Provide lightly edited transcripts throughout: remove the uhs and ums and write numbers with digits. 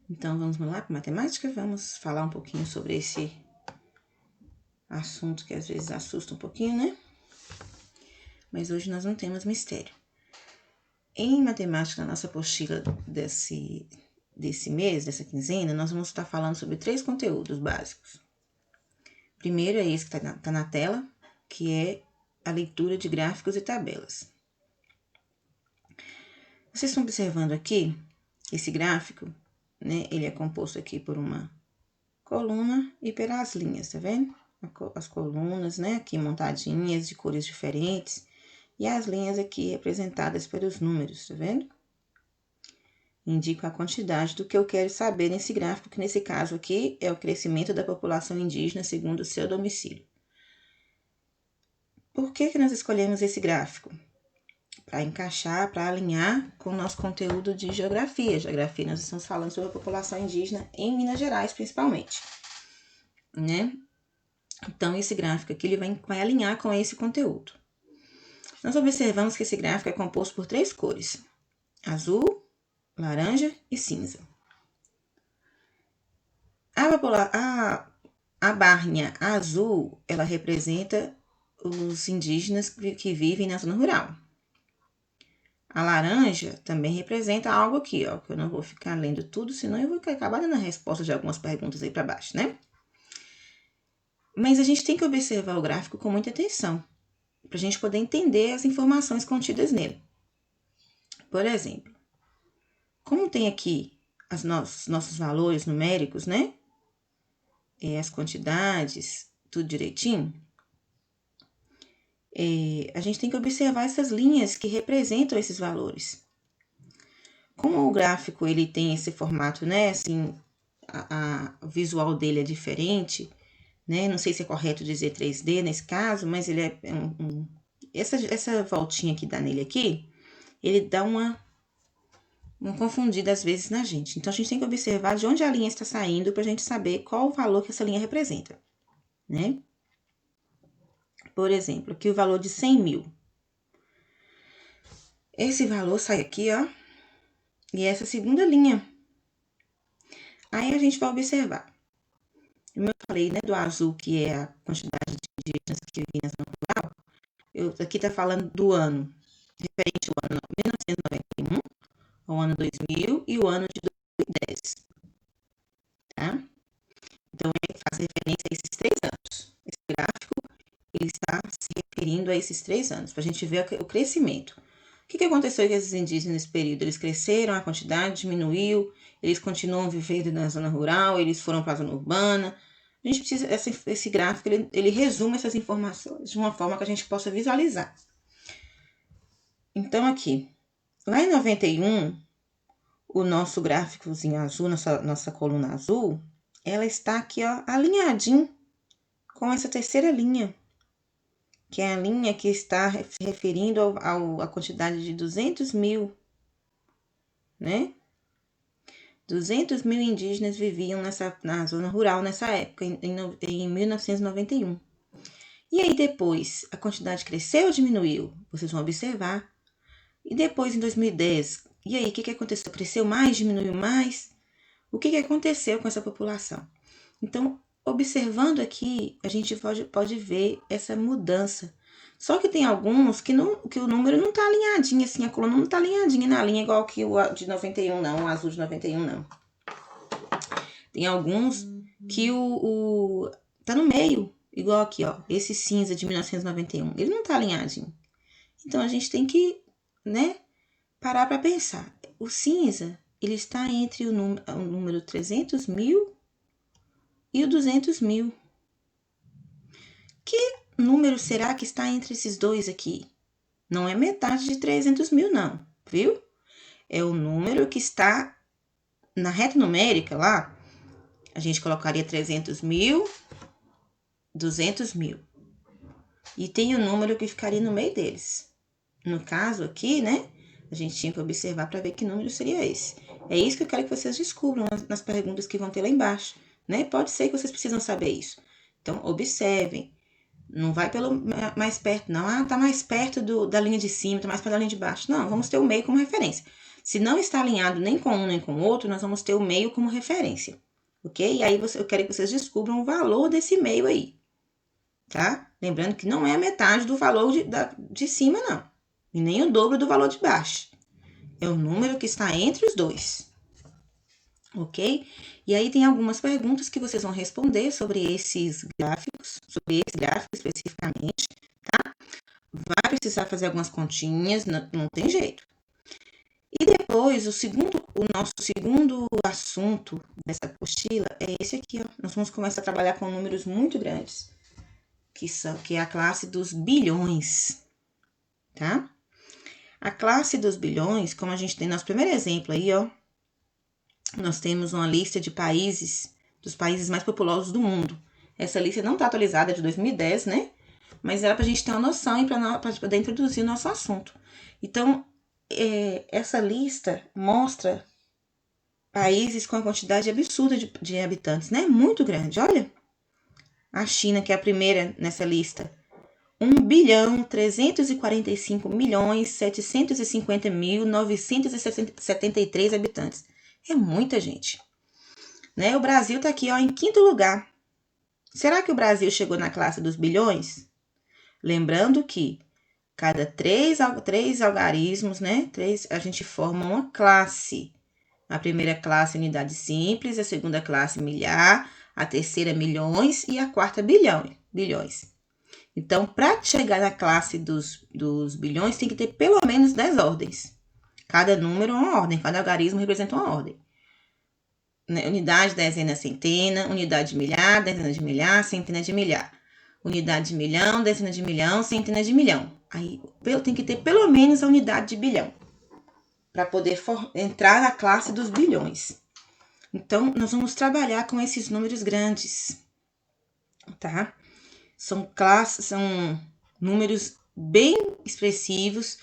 Então, vamos lá para matemática? Vamos falar um pouquinho sobre esse assunto que às vezes assusta um pouquinho, né? Mas hoje nós não temos mistério. Em matemática, na nossa apostila desse mês, dessa quinzena, nós vamos estar falando sobre 3 conteúdos básicos. Primeiro é esse que está na tela, que é a leitura de gráficos e tabelas. Vocês estão observando aqui, esse gráfico, né? Ele é composto aqui por uma coluna e pelas linhas, tá vendo? As colunas, né? Aqui montadinhas de cores diferentes. E as linhas aqui representadas pelos números, tá vendo? Indica a quantidade do que eu quero saber nesse gráfico, que nesse caso aqui é o crescimento da população indígena segundo o seu domicílio. Por que nós escolhemos esse gráfico? Para encaixar, para alinhar com o nosso conteúdo de geografia. Geografia, nós estamos falando sobre a população indígena em Minas Gerais, principalmente, né? Então, esse gráfico aqui, ele vai alinhar com esse conteúdo. Nós observamos que esse gráfico é composto por 3 cores: azul, laranja e cinza. A barrinha azul, ela representa os indígenas que vivem na zona rural. A laranja também representa algo aqui, ó, que eu não vou ficar lendo tudo, senão eu vou acabar dando a resposta de algumas perguntas aí para baixo, né? Mas a gente tem que observar o gráfico com muita atenção, para a gente poder entender as informações contidas nele. Por exemplo, como tem aqui os nossos valores numéricos, né? As quantidades, tudo direitinho. A gente tem que observar essas linhas que representam esses valores. Como o gráfico ele tem esse formato, né? Assim, o visual dele é diferente, né? Não sei se é correto dizer 3D nesse caso, mas ele é essa voltinha que dá nele aqui, ele dá uma confundida às vezes na gente. Então, a gente tem que observar de onde a linha está saindo para a gente saber qual o valor que essa linha representa, né? Por exemplo, aqui o valor de 100 mil. Esse valor sai aqui, ó, e essa segunda linha. Aí a gente vai observar. Como eu falei, né, do azul, que é a quantidade de indígenas que vivem na zona rural, aqui tá falando do ano, referente ao ano 1991, ao ano 2000 e o ano de 2010, tá? Então, ele faz referência a esses 3 anos. Esse gráfico, ele está se referindo a esses 3 anos, para a gente ver o crescimento. O que aconteceu com esses indígenas nesse período? Eles cresceram, a quantidade diminuiu, eles continuam vivendo na zona rural, eles foram para a zona urbana. A gente precisa, esse gráfico, ele resume essas informações de uma forma que a gente possa visualizar. Então, aqui, lá em 91, o nosso gráficozinho azul, nossa coluna azul, ela está aqui, ó, alinhadinho com essa terceira linha, que é a linha que está se referindo à quantidade de 200 mil, né? 200 mil indígenas viviam na zona rural nessa época, em 1991. E aí depois, a quantidade cresceu ou diminuiu? Vocês vão observar. E depois, em 2010, e aí, o que aconteceu? Cresceu mais, diminuiu mais? O que aconteceu com essa população? Então, observando aqui, a gente pode ver essa mudança. Só que tem alguns que o número não está alinhadinho, assim, a coluna não está alinhadinha na linha igual que o de 91, não, o azul de 91, não. Tem alguns que tá no meio, igual aqui, ó, esse cinza de 1991, ele não tá alinhadinho. Então, a gente tem que, né, parar para pensar. O cinza, ele está entre o número 300 mil e o 200 mil. Que número será que está entre esses dois aqui? Não é metade de 300 mil, não, viu? É o número que está na reta numérica lá. A gente colocaria 300 mil, 200 mil. E tem o número que ficaria no meio deles. No caso aqui, né? A gente tinha que observar para ver que número seria esse. É isso que eu quero que vocês descubram nas perguntas que vão ter lá embaixo, né? Pode ser que vocês precisam saber isso. Então, observem. Não vai pelo mais perto, não. Ah, tá mais perto da linha de cima, tá mais perto da linha de baixo. Não, vamos ter o meio como referência. Se não está alinhado nem com um nem com o outro, nós vamos ter o meio como referência, ok? E aí eu quero que vocês descubram o valor desse meio aí, tá? Lembrando que não é a metade do valor de cima, não. E nem o dobro do valor de baixo. É o número que está entre os dois, ok? E aí tem algumas perguntas que vocês vão responder sobre esses gráficos, sobre esse gráfico especificamente, tá? Vai precisar fazer algumas continhas, não tem jeito. E depois, o nosso segundo assunto dessa apostila é esse aqui, ó. Nós vamos começar a trabalhar com números muito grandes, que é a classe dos bilhões, tá? A classe dos bilhões, como a gente tem nosso primeiro exemplo aí, ó, nós temos uma lista de países, dos países mais populosos do mundo. Essa lista não está atualizada, é de 2010, né? Mas era para a gente ter uma noção e para poder introduzir o nosso assunto. Então, essa lista mostra países com a quantidade absurda de habitantes, né? Muito grande, olha. A China, que é a primeira nessa lista, 1.345.750.973 habitantes. É muita gente. Né? O Brasil está aqui, ó, em quinto lugar. Será que o Brasil chegou na classe dos bilhões? Lembrando que cada três algarismos, né? A gente forma uma classe. A primeira classe, unidade simples, a segunda classe, milhar, a terceira, milhões e a quarta, bilhões. Então, para chegar na classe dos bilhões, tem que ter pelo menos 10 ordens. Cada número é uma ordem, cada algarismo representa uma ordem. Unidade, dezena, centena, unidade de milhar, dezena de milhar, centena de milhar. Unidade de milhão, dezena de milhão, centena de milhão. Aí tem que ter pelo menos a unidade de bilhão para poder entrar na classe dos bilhões. Então, nós vamos trabalhar com esses números grandes, tá? São números bem expressivos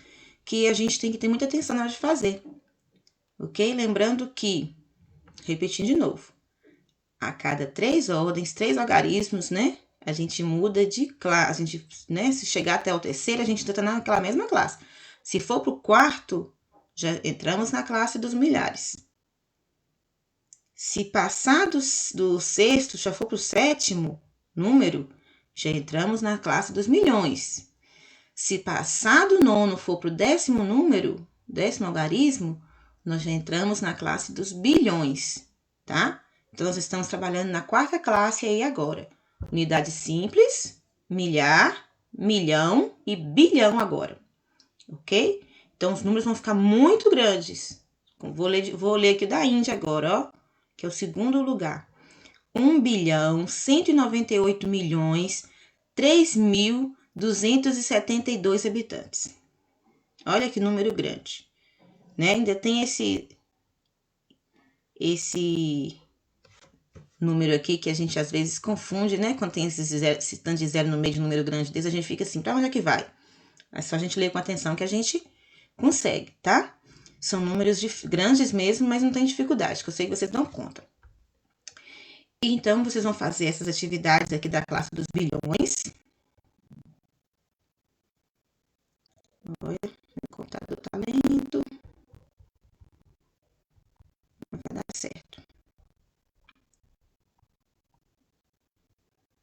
que a gente tem que ter muita atenção na hora de fazer, ok? Lembrando que, repetindo de novo, a cada 3 ordens, 3 algarismos, né? A gente muda de classe, né? Se chegar até o terceiro, a gente ainda está naquela mesma classe. Se for para o quarto, já entramos na classe dos milhares. Se passar do sexto, já for para o sétimo número, já entramos na classe dos milhões. Se passar do nono for para o 10º número, 10º algarismo, nós já entramos na classe dos bilhões, tá? Então, nós estamos trabalhando na quarta classe aí agora. Unidade simples, milhar, milhão e bilhão agora, ok? Então, os números vão ficar muito grandes. Vou ler aqui o da Índia agora, ó, que é o segundo lugar. 1.198.003.272 habitantes. Olha que número grande, né? Ainda tem esse número aqui que a gente às vezes confunde, né? Quando tem esse tanto de zero no meio de um número grande desse, a gente fica assim, pra onde é que vai? É só a gente ler com atenção que a gente consegue, tá? São números grandes mesmo, mas não tem dificuldade, que eu sei que vocês dão conta. Então, vocês vão fazer essas atividades aqui da classe dos bilhões. Olha,